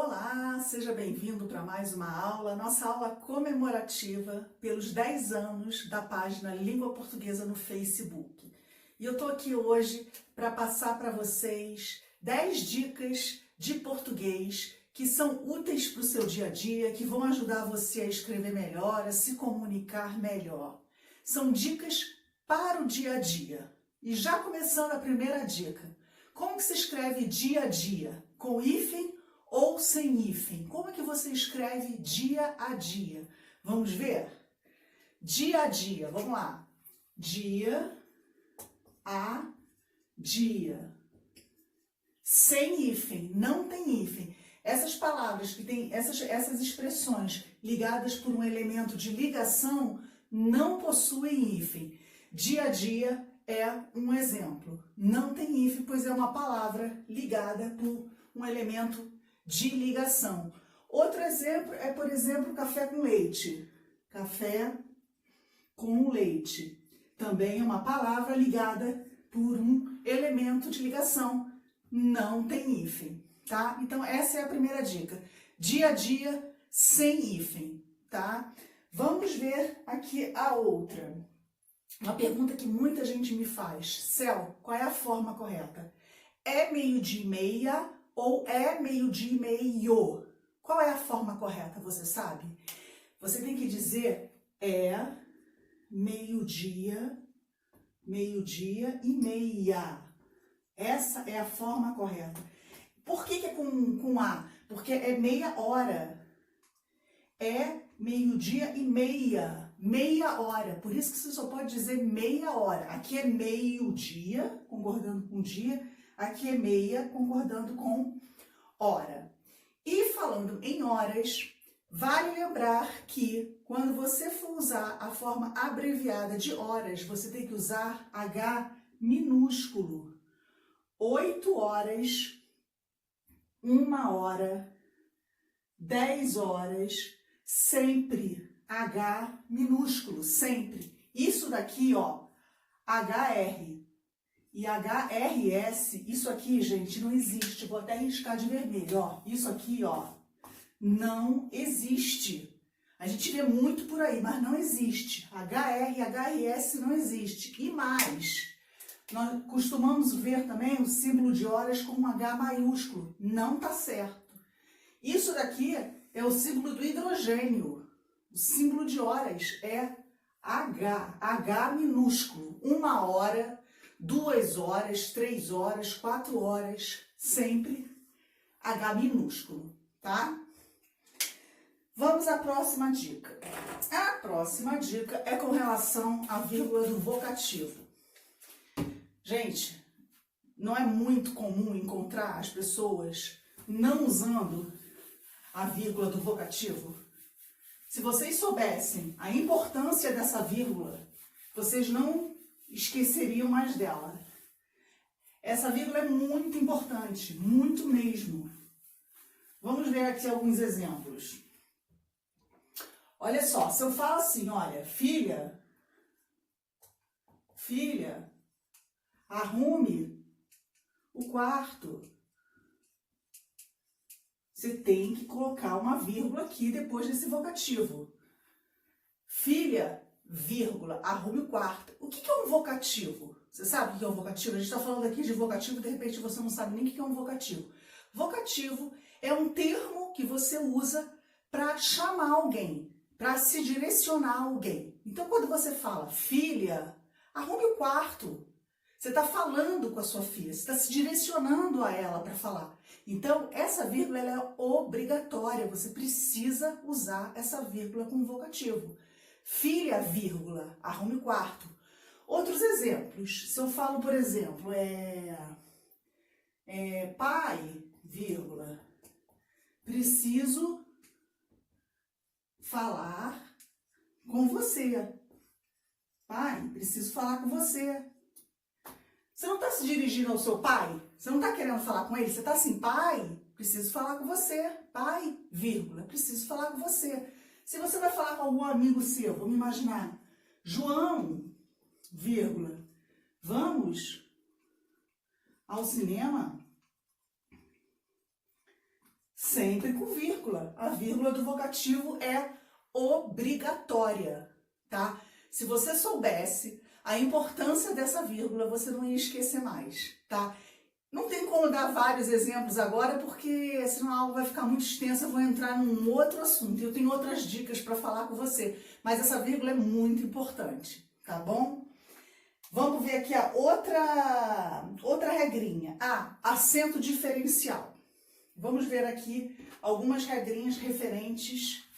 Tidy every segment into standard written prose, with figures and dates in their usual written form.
Olá, seja bem-vindo para mais uma aula, nossa aula comemorativa pelos 10 anos da página Língua Portuguesa no Facebook. E eu estou aqui hoje para passar para vocês 10 dicas de português que são úteis para o seu dia a dia, que vão ajudar você a escrever melhor, a se comunicar melhor. São dicas para o dia a dia. E já começando a primeira dica, como que se escreve dia a dia? Com hífen ou sem hífen? Como é que você escreve dia a dia? Vamos ver? Dia a dia, vamos lá. Dia a dia. Sem hífen, não tem hífen. Essas palavras que têm essas expressões ligadas por um elemento de ligação não possuem hífen. Dia a dia é um exemplo. Não tem hífen, pois é uma palavra ligada por um elemento de ligação. Outro exemplo é, por exemplo, café com leite. Café com leite. Também é uma palavra ligada por um elemento de ligação. Não tem hífen, tá? Então, essa é a primeira dica. Dia a dia, sem hífen, tá? Vamos ver aqui a outra. Uma pergunta que muita gente me faz. Céu, qual é a forma correta? É meio-dia e meia ou é meio-dia e meio? Qual é a forma correta, você sabe? Você tem que dizer é meio-dia e meia. Essa é a forma correta. Por que é com A? Porque é meia hora. É meio-dia e meia. Meia hora. Por isso que você só pode dizer meia hora. Aqui é meio-dia, concordando com dia. Aqui é meia, concordando com hora. E falando em horas, vale lembrar que quando você for usar a forma abreviada de horas, você tem que usar H minúsculo. 8 horas, 1 hora, 10 horas, sempre H minúsculo, sempre. Isso daqui, ó, HR e HRS, isso aqui, gente, não existe. Vou até riscar de vermelho, ó. Isso aqui, ó, não existe. A gente vê muito por aí, mas não existe. HR e HRS não existe. E mais, nós costumamos ver também o símbolo de horas com um H maiúsculo. Não tá certo. Isso daqui é o símbolo do hidrogênio. O símbolo de horas é H minúsculo. 1 hora, 2 horas, 3 horas, 4 horas, sempre H minúsculo, tá? Vamos à próxima dica. A próxima dica é com relação à vírgula do vocativo. Gente, não é muito comum encontrar as pessoas não usando a vírgula do vocativo? Se vocês soubessem a importância dessa vírgula, vocês não esqueceriam mais dela. Essa vírgula é muito importante, muito mesmo. Vamos ver aqui alguns exemplos. Olha só, se eu falo assim, olha, filha, arrume o quarto. Você tem que colocar uma vírgula aqui depois desse vocativo. Filha, vírgula, arrume o quarto. O que é um vocativo? Você sabe o que é um vocativo? A gente está falando aqui de vocativo, de repente você não sabe nem o que é um vocativo. Vocativo é um termo que você usa para chamar alguém, para se direcionar a alguém. Então, quando você fala, filha, arrume o quarto, você está falando com a sua filha, você está se direcionando a ela para falar. Então, essa vírgula ela é obrigatória, você precisa usar essa vírgula com vocativo. Filha, vírgula, arrume o quarto. Outros exemplos, se eu falo, por exemplo, pai, vírgula, preciso falar com você. Pai, preciso falar com você. Você não está se dirigindo ao seu pai? Você não está querendo falar com ele? Você está assim, pai, preciso falar com você. Pai, vírgula, preciso falar com você. Se você vai falar com algum amigo seu, vamos imaginar, João, vírgula, vamos ao cinema sempre com vírgula. A vírgula do vocativo é obrigatória, tá? Se você soubesse a importância dessa vírgula, você não ia esquecer mais, tá? Não tem como dar vários exemplos agora, porque senão a aula vai ficar muito extensa, eu vou entrar num outro assunto. Eu tenho outras dicas para falar com você, mas essa vírgula é muito importante, tá bom? Vamos ver aqui a outra regrinha. Acento diferencial. Vamos ver aqui algumas regrinhas referentes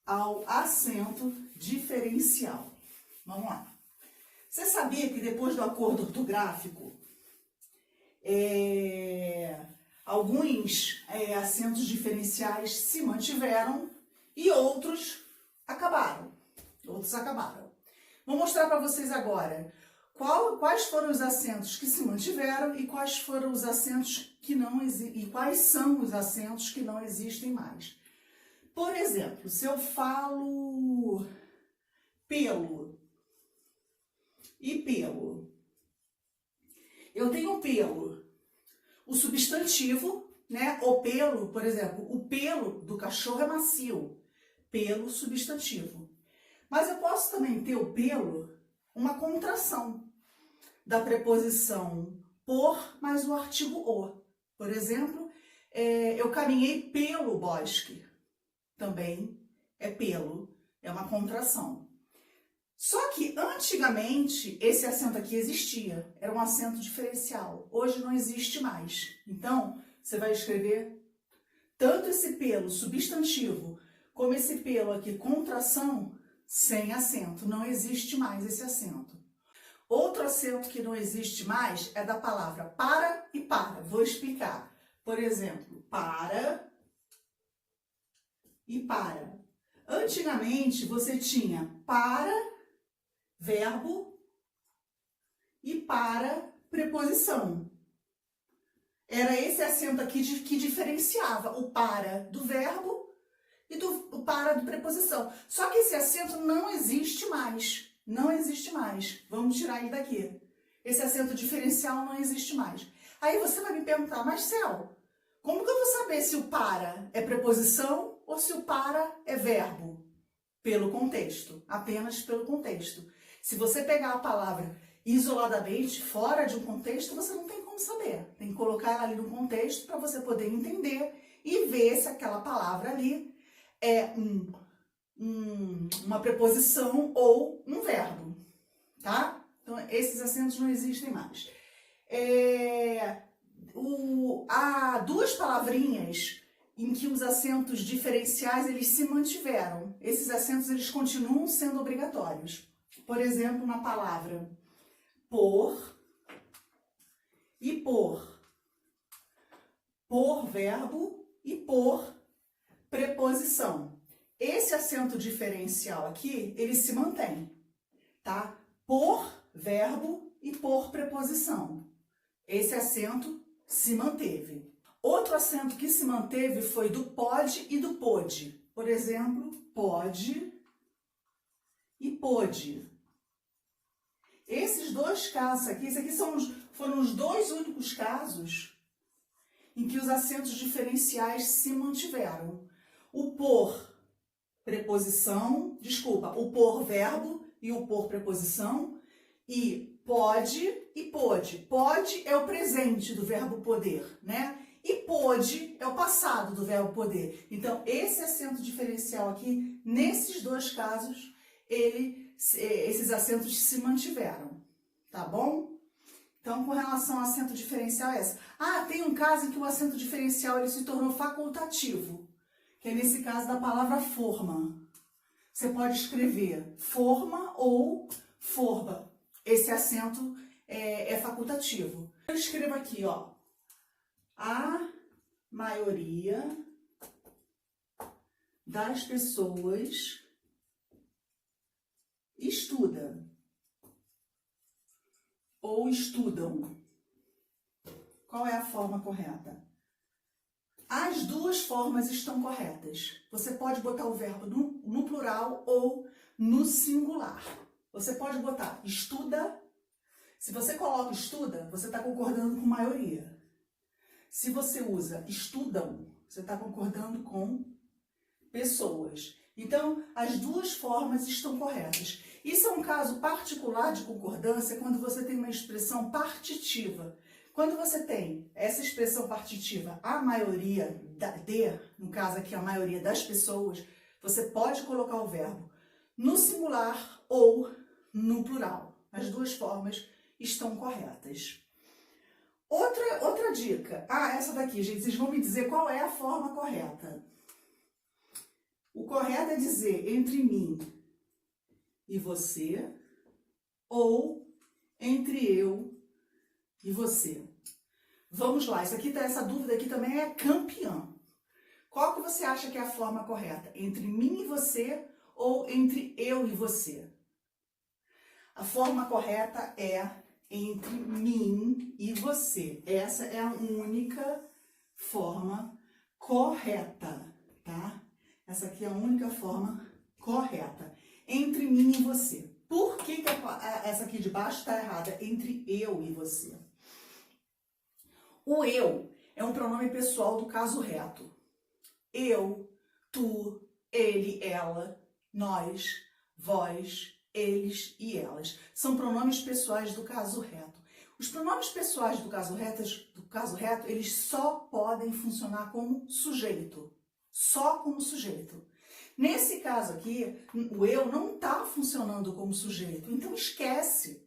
ao acento diferencial. Vamos lá. Você sabia que depois do acordo ortográfico, alguns acentos diferenciais se mantiveram e outros acabaram. Vou mostrar para vocês agora quais foram os acentos que se mantiveram e quais foram os acentos que não existem, e quais são os acentos que não existem mais. Por exemplo, se eu falo pelo e pelo, eu tenho pelo, o substantivo, né? O pelo, por exemplo, o pelo do cachorro é macio, pelo substantivo. Mas eu posso também ter o pelo, uma contração da preposição por mais o artigo o. Por exemplo, eu caminhei pelo bosque. Também é pelo, é uma contração. Só que antigamente esse acento aqui existia, era um acento diferencial. Hoje não existe mais. Então, você vai escrever tanto esse pelo substantivo como esse pelo aqui contração sem acento. Não existe mais esse acento. Outro acento que não existe mais é da palavra para e para. Vou explicar. Por exemplo, para e para. Antigamente você tinha para, verbo, e para, preposição. Era esse acento aqui que diferenciava o para do verbo e o para de preposição. Só que esse acento não existe mais. Não existe mais. Vamos tirar ele daqui. Esse acento diferencial não existe mais. Aí você vai me perguntar, mas Cel, como que eu vou saber se o para é preposição ou se o para é verbo? Pelo contexto, apenas pelo contexto. Se você pegar a palavra isoladamente, fora de um contexto, você não tem como saber. Tem que colocar ela ali no contexto para você poder entender e ver se aquela palavra ali é uma preposição ou um verbo, tá? Então, esses acentos não existem mais. Há duas palavrinhas em que os acentos diferenciais eles se mantiveram. Esses acentos eles continuam sendo obrigatórios. Por exemplo, na palavra por e por verbo e por preposição. Esse acento diferencial aqui, ele se mantém, tá? Por verbo e por preposição. Esse acento se manteve. Outro acento que se manteve foi do pode e do pôde. Por exemplo, pode e pôde. Esses dois casos aqui, foram os dois únicos casos em que os acentos diferenciais se mantiveram. O por preposição, o por verbo e o por preposição, e pode e pôde. Pode é o presente do verbo poder, né? E pôde é o passado do verbo poder. Então, esse acento diferencial aqui, nesses dois casos, esses acentos se mantiveram, tá bom? Então, com relação ao acento diferencial, é essa. Tem um caso em que o acento diferencial ele se tornou facultativo, que é nesse caso da palavra forma. Você pode escrever forma ou forba. Esse acento é facultativo. Eu escrevo aqui, ó. A maioria das pessoas estuda ou estudam. Qual é a forma correta? As duas formas estão corretas. Você pode botar o verbo no plural ou no singular. Você pode botar estuda. Se você coloca estuda, você está concordando com maioria. Se você usa estudam, Você está concordando com pessoas. Então, as duas formas estão corretas. Isso é um caso particular de concordância quando você tem uma expressão partitiva. Quando você tem essa expressão partitiva, a maioria no caso aqui a maioria das pessoas, você pode colocar o verbo no singular ou no plural. As duas formas estão corretas. Outra dica. Essa daqui, gente, vocês vão me dizer qual é a forma correta. O correto é dizer entre mim e você ou entre eu e você. Vamos lá, essa dúvida aqui também é campeã. Qual que você acha que é a forma correta? Entre mim e você ou entre eu e você? A forma correta é entre mim e você. Essa é a única forma correta, tá? Essa aqui é a única forma correta. Entre mim e você. Por que essa aqui de baixo está errada? Entre eu e você. O eu é um pronome pessoal do caso reto. Eu, tu, ele, ela, nós, vós, eles e elas. São pronomes pessoais do caso reto. Os pronomes pessoais do caso reto, eles só podem funcionar como sujeito. Só como sujeito. Nesse caso aqui, o eu não está funcionando como sujeito. Então esquece.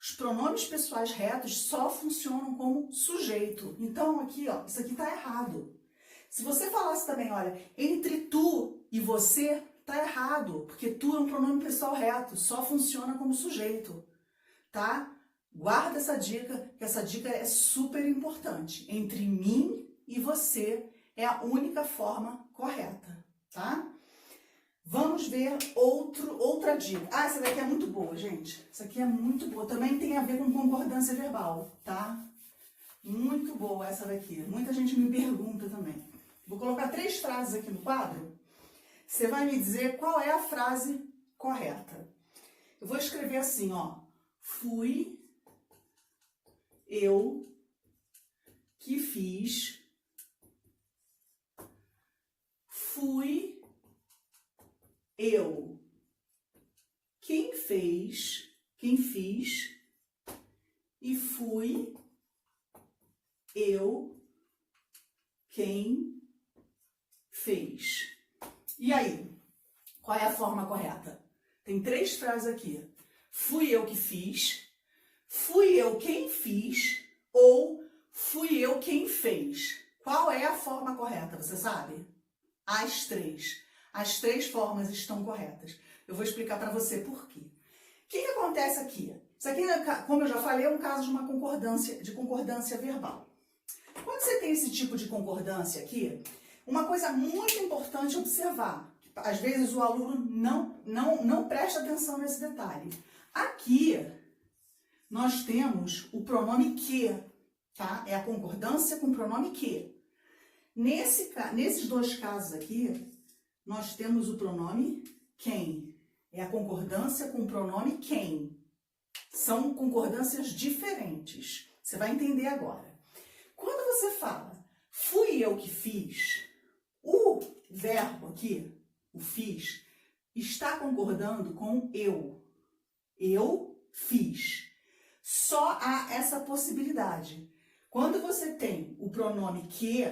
Os pronomes pessoais retos só funcionam como sujeito. Então aqui, ó, isso aqui está errado. Se você falasse também, olha, entre tu e você, tá errado, porque tu é um pronome pessoal reto, só funciona como sujeito, tá? Guarda essa dica, que essa dica é super importante. Entre mim e você é a única forma correta, tá? Vamos ver outra dica. Essa daqui é muito boa, gente. Essa aqui é muito boa. Também tem a ver com concordância verbal, tá? Muito boa essa daqui. Muita gente me pergunta também. Vou colocar 3 frases aqui no quadro. Você vai me dizer qual é a frase correta. Eu vou escrever assim, ó. Fui eu que fiz. Fui eu quem fiz. E fui eu quem fez. E aí? Qual é a forma correta? Tem 3 frases aqui. Fui eu que fiz, fui eu quem fiz ou fui eu quem fez. Qual é a forma correta? Você sabe? As 3. As 3 formas estão corretas. Eu vou explicar para você por quê. O que acontece aqui? Isso aqui, como eu já falei, é um caso de uma concordância verbal. Quando você tem esse tipo de concordância aqui, uma coisa muito importante observar, que às vezes o aluno não presta atenção nesse detalhe. Aqui, nós temos o pronome que, tá? É a concordância com o pronome que. Nesses 2 casos aqui, nós temos o pronome quem. É a concordância com o pronome quem. São concordâncias diferentes. Você vai entender agora. Quando você fala, fui eu que fiz, o verbo aqui, o fiz, está concordando com eu. Eu fiz. Só há essa possibilidade. Quando você tem o pronome que,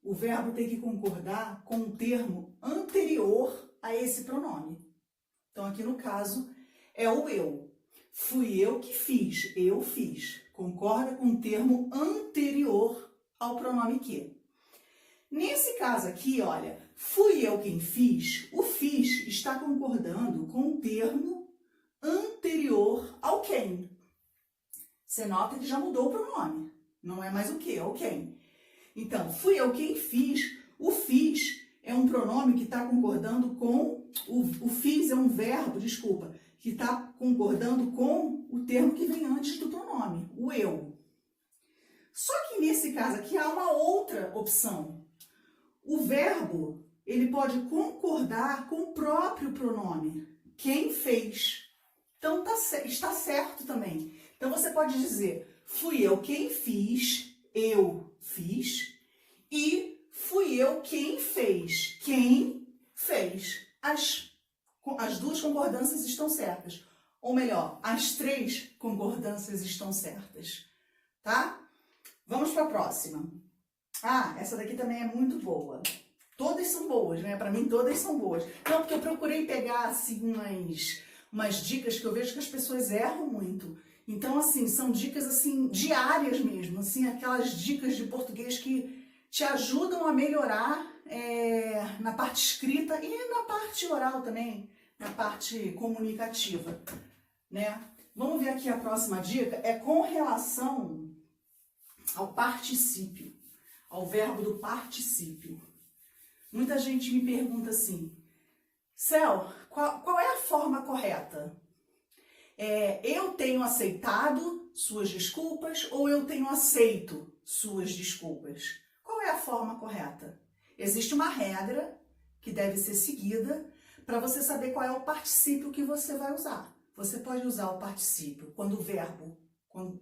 o verbo tem que concordar com um termo anterior a esse pronome. Então, aqui no caso, é o eu. Fui eu que fiz, eu fiz. Concorda com o termo anterior ao pronome que. Nesse caso aqui, olha, fui eu quem fiz, o fiz está concordando com o termo anterior ao quem. Você nota que já mudou o pronome. Não é mais o que, é o quem. Então, fui eu quem fiz, o fiz é um pronome que está concordando com, o fiz é um verbo, desculpa, que está concordando com o termo que vem antes do pronome, o eu. Só que nesse caso aqui há uma outra opção. O verbo, ele pode concordar com o próprio pronome, quem fez. Então, está certo também. Então, você pode dizer, fui eu quem fiz, eu fiz, e fui eu quem fez. Quem fez. As duas concordâncias estão certas. Ou melhor, as três concordâncias estão certas. Tá? Vamos para a próxima. Ah, essa daqui também é muito boa. Todas são boas, né? Para mim, todas são boas. Não, porque eu procurei pegar, assim, umas dicas que eu vejo que as pessoas erram muito. Então, assim, são dicas, assim, diárias mesmo. Assim, aquelas dicas de português que te ajudam a melhorar na parte escrita e na parte oral também, na parte comunicativa, né? Vamos ver aqui a próxima dica. É com relação ao particípio, ao verbo do particípio. Muita gente me pergunta assim, Cel, qual é a forma correta? Eu tenho aceitado suas desculpas ou eu tenho aceito suas desculpas? Qual é a forma correta? Existe uma regra que deve ser seguida para você saber qual é o particípio que você vai usar. Você pode usar o particípio quando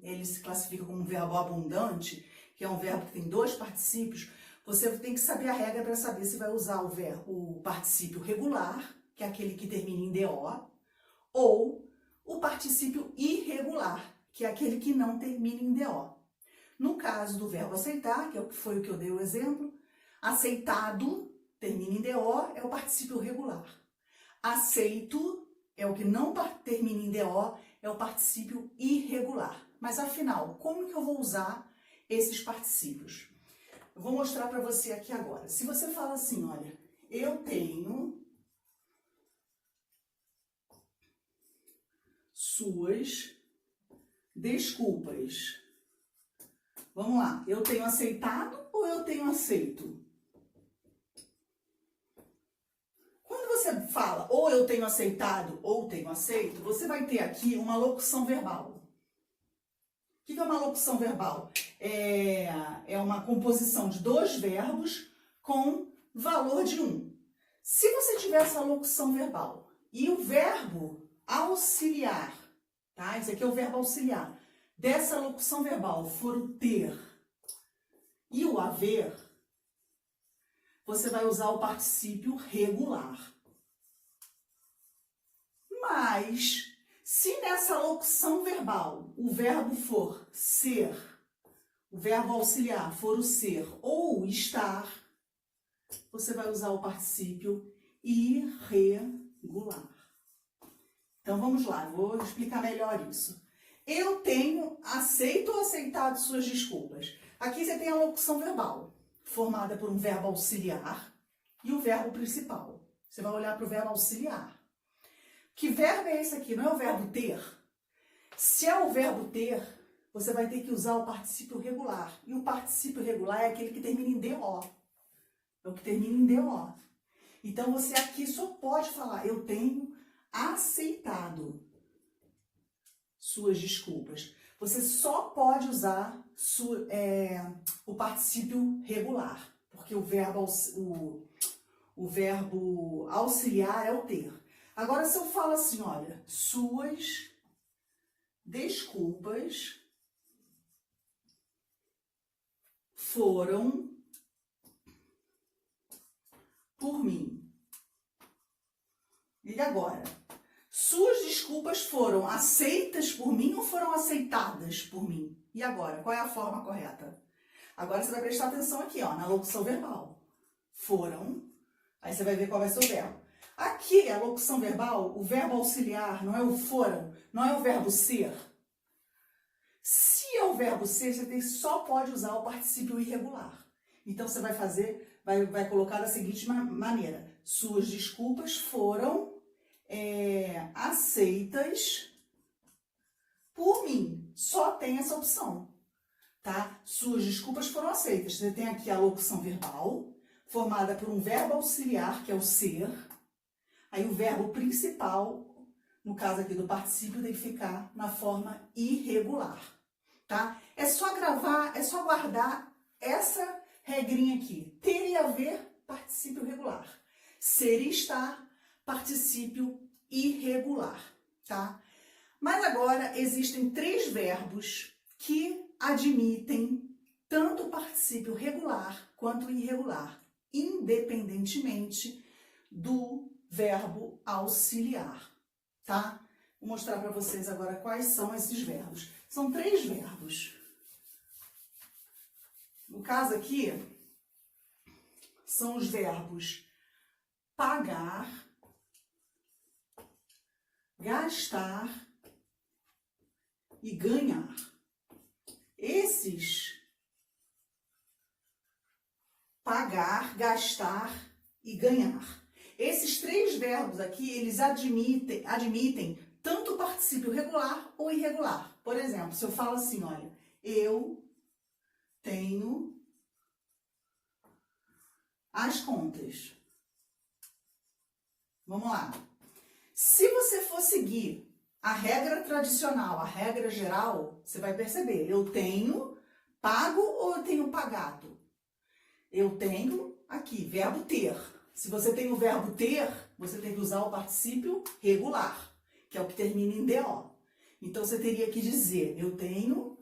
ele se classifica como um verbo abundante, que é um verbo que tem dois particípios. Você tem que saber a regra para saber se vai usar o particípio regular, que é aquele que termina em DO, ou o particípio irregular, que é aquele que não termina em DO. No caso do verbo aceitar, que foi o que eu dei o exemplo, aceitado termina em DO, é o particípio regular. Aceito é o que não termina em DO, é o particípio irregular. Mas afinal, como que eu vou usar esses particípios? Eu vou mostrar para você aqui agora. Se você fala assim, olha, eu tenho suas desculpas. Vamos lá, eu tenho aceitado ou eu tenho aceito? Quando você fala ou eu tenho aceitado ou tenho aceito, você vai ter aqui uma locução verbal. O que é uma locução verbal? É uma composição de dois verbos com valor de um. Se você tiver essa locução verbal e o verbo auxiliar, tá? Esse aqui é o verbo auxiliar, dessa locução verbal for o ter e o haver, você vai usar o particípio regular. Mas, se nessa locução verbal o verbo for ser, o verbo auxiliar for o ser ou estar, você vai usar o particípio irregular. Então vamos lá, vou explicar melhor isso. Eu tenho aceito ou aceitado suas desculpas. Aqui você tem a locução verbal, formada por um verbo auxiliar e o verbo principal. Você vai olhar para o verbo auxiliar. Que verbo é esse aqui? Não é o verbo ter? Se é o verbo ter, você vai ter que usar o particípio regular. E o particípio regular é aquele que termina em DO. É o que termina em DO. Então você aqui só pode falar, eu tenho aceitado suas desculpas. Você só pode usar o particípio regular, porque o verbo auxiliar é o ter. Agora, se eu falo assim, olha, suas desculpas foram por mim. E agora? Suas desculpas foram aceitas por mim ou foram aceitadas por mim? E agora? Qual é a forma correta? Agora você vai prestar atenção aqui, ó, na locução verbal. Foram. Aí você vai ver qual vai ser o verbo. Aqui, a locução verbal, o verbo auxiliar, não é o foram, não é o verbo ser. Se é o verbo ser, você só pode usar o particípio irregular. Então, você vai fazer, vai colocar da seguinte maneira. Suas desculpas foram aceitas por mim. Só tem essa opção, tá? Suas desculpas foram aceitas. Você tem aqui a locução verbal, formada por um verbo auxiliar, que é o ser. Aí o verbo principal, no caso aqui do particípio, deve ficar na forma irregular, tá? É só gravar, é só guardar essa regrinha aqui. Ter e haver, particípio regular. Ser e estar, particípio irregular, tá? Mas agora existem três verbos que admitem tanto o particípio regular quanto o irregular, independentemente do verbo auxiliar, tá? Vou mostrar para vocês agora quais são esses verbos. São 3 verbos. No caso aqui, são os verbos pagar, gastar e ganhar. Esses pagar, gastar e ganhar. Esses 3 verbos aqui, eles admitem tanto o particípio regular ou irregular. Por exemplo, se eu falo assim, olha, eu tenho as contas. Vamos lá. Se você for seguir a regra tradicional, a regra geral, você vai perceber, eu tenho pago ou eu tenho pagado? Eu tenho aqui, verbo ter. Se você tem o verbo ter, você tem que usar o particípio regular, que é o que termina em DO. Então, você teria que dizer, eu tenho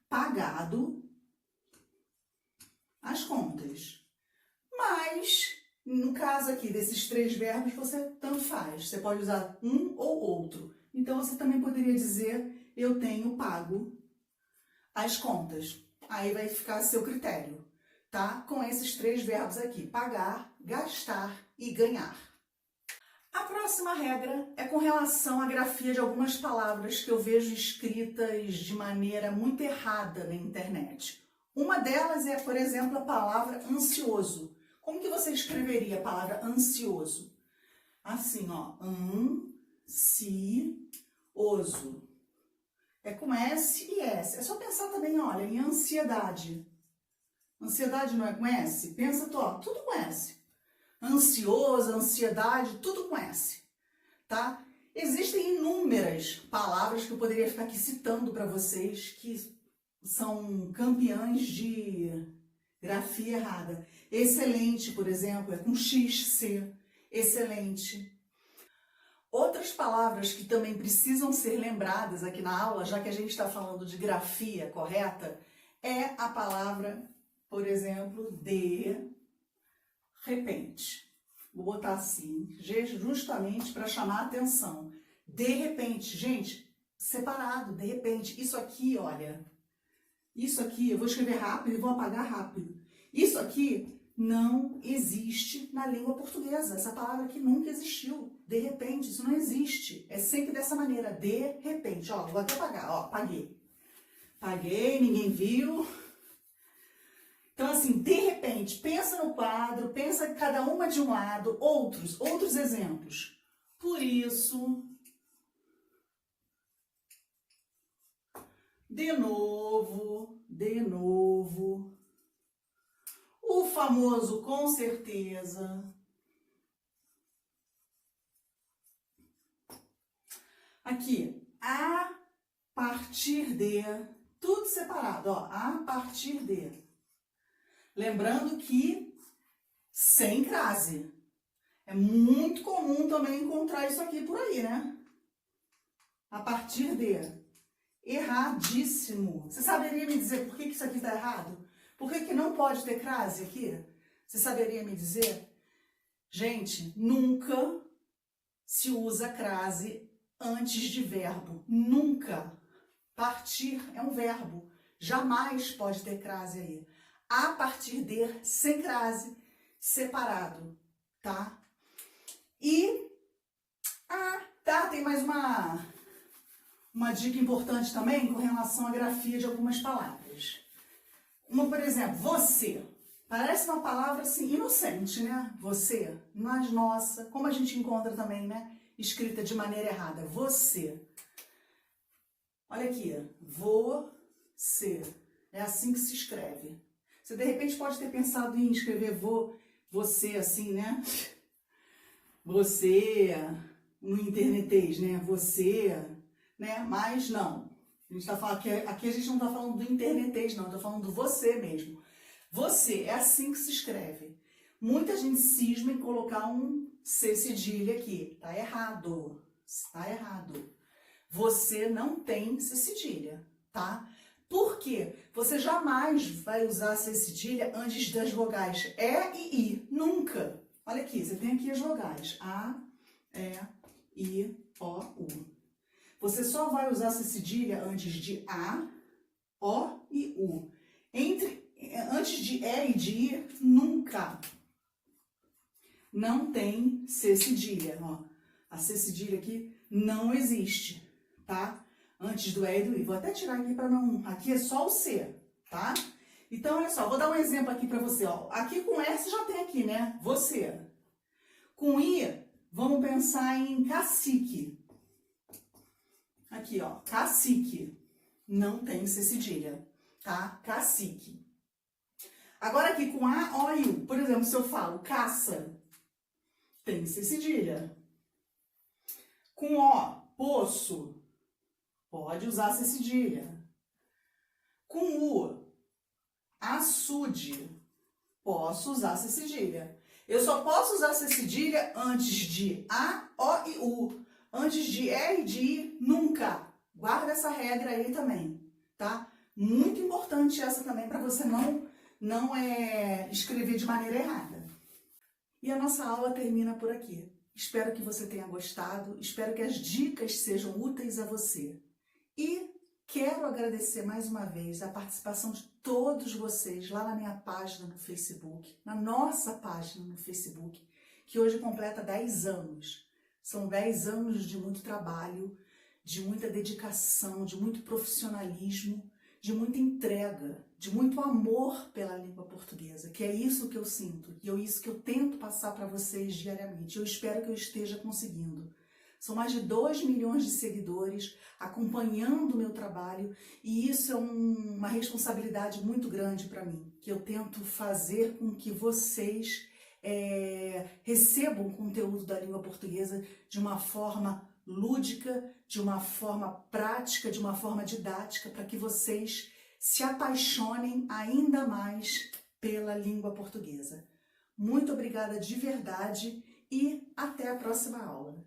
pagado as contas. Mas, no caso aqui desses 3 verbos, você tanto faz. Você pode usar um ou outro. Então, você também poderia dizer, eu tenho pago as contas. Aí vai ficar a seu critério, tá? Com esses 3 verbos aqui, pagar, gastar e ganhar. A próxima regra é com relação à grafia de algumas palavras que eu vejo escritas de maneira muito errada na internet. Uma delas é, por exemplo, a palavra ansioso. Como que você escreveria a palavra ansioso? Assim, ó, ansioso. É com S e S. É só pensar também, olha, em ansiedade. Ansiedade não é com S? Pensa, ó, tudo com S. Ansioso, ansiedade, tudo com S, tá? Existem inúmeras palavras que eu poderia ficar aqui citando para vocês que são campeãs de grafia errada. Excelente, por exemplo, é com XC, excelente. Outras palavras que também precisam ser lembradas aqui na aula, já que a gente está falando de grafia correta, é a palavra, por exemplo, de repente. Vou botar assim, justamente para chamar a atenção. De repente, gente, separado, de repente. Isso aqui, olha, isso aqui, eu vou escrever rápido e vou apagar rápido. Isso aqui não existe na língua portuguesa. Essa palavra aqui nunca existiu. De repente, isso não existe. É sempre dessa maneira, de repente. Ó, vou até apagar, ó, apaguei. Apaguei, ninguém viu. Então, assim, de repente, pensa no quadro, pensa cada uma de um lado, outros exemplos. Por isso, de novo, o famoso com certeza. Aqui, a partir de, tudo separado, ó, a partir de. Lembrando que sem crase. É muito comum também encontrar isso aqui por aí, né? A partir de. Erradíssimo. Você saberia me dizer por que isso aqui está errado? Por que não pode ter crase aqui? Você saberia me dizer? Gente, nunca se usa crase antes de verbo. Nunca. Partir é um verbo. Jamais pode ter crase aí. A partir de, sem crase, separado, tá? E, tem mais uma dica importante também com relação à grafia de algumas palavras. Uma, por exemplo, você. Parece uma palavra, assim, inocente, né? Você. Mas, nossa, como a gente encontra também, né? Escrita de maneira errada. Você. Olha aqui. Você. É assim que se escreve. Você, de repente, pode ter pensado em escrever você, assim, né? Você, no internetês, né? Você, né? Mas não. A gente tá falando, aqui a gente não está falando do internetês, não. Está falando do você mesmo. Você, é assim que se escreve. Muita gente cisma em colocar um C cedilha aqui. Tá errado. Tá errado. Você não tem C cedilha, tá? Por quê? Você jamais vai usar C cedilha antes das vogais E e I. Nunca. Olha aqui, você tem aqui as vogais. A, E, I, O, U. Você só vai usar C cedilha antes de A, O e U. Antes de E e de I, nunca. Não tem C cedilha. Ó. A C cedilha aqui não existe, tá? Antes do E e do I. Vou até tirar aqui para não... Aqui é só o C, tá? Então, olha só, vou dar um exemplo aqui para você. Ó. Aqui com S já tem aqui, né? Você. Com I, vamos pensar em cacique. Aqui, ó, cacique. Não tem C cedilha, tá? Cacique. Agora aqui com A, O e U. Por exemplo, se eu falo caça, tem C cedilha. Com O, poço, pode usar C cedilha. Com U, açude, posso usar C cedilha. Eu só posso usar C cedilha antes de A, O e U. Antes de E e de I, nunca. Guarda essa regra aí também, tá? Muito importante essa também para você não escrever de maneira errada. E a nossa aula termina por aqui. Espero que você tenha gostado, espero que as dicas sejam úteis a você. E quero agradecer mais uma vez a participação de todos vocês lá na minha página no Facebook, na nossa página no Facebook, que hoje completa 10 anos. São 10 anos de muito trabalho, de muita dedicação, de muito profissionalismo, de muita entrega, de muito amor pela língua portuguesa, que é isso que eu sinto, e é isso que eu tento passar para vocês diariamente. Eu espero que eu esteja conseguindo. São mais de 2 milhões de seguidores acompanhando o meu trabalho, e isso é uma responsabilidade muito grande para mim, que eu tento fazer com que vocês recebam o conteúdo da língua portuguesa de uma forma lúdica, de uma forma prática, de uma forma didática, para que vocês se apaixonem ainda mais pela língua portuguesa. Muito obrigada de verdade e até a próxima aula.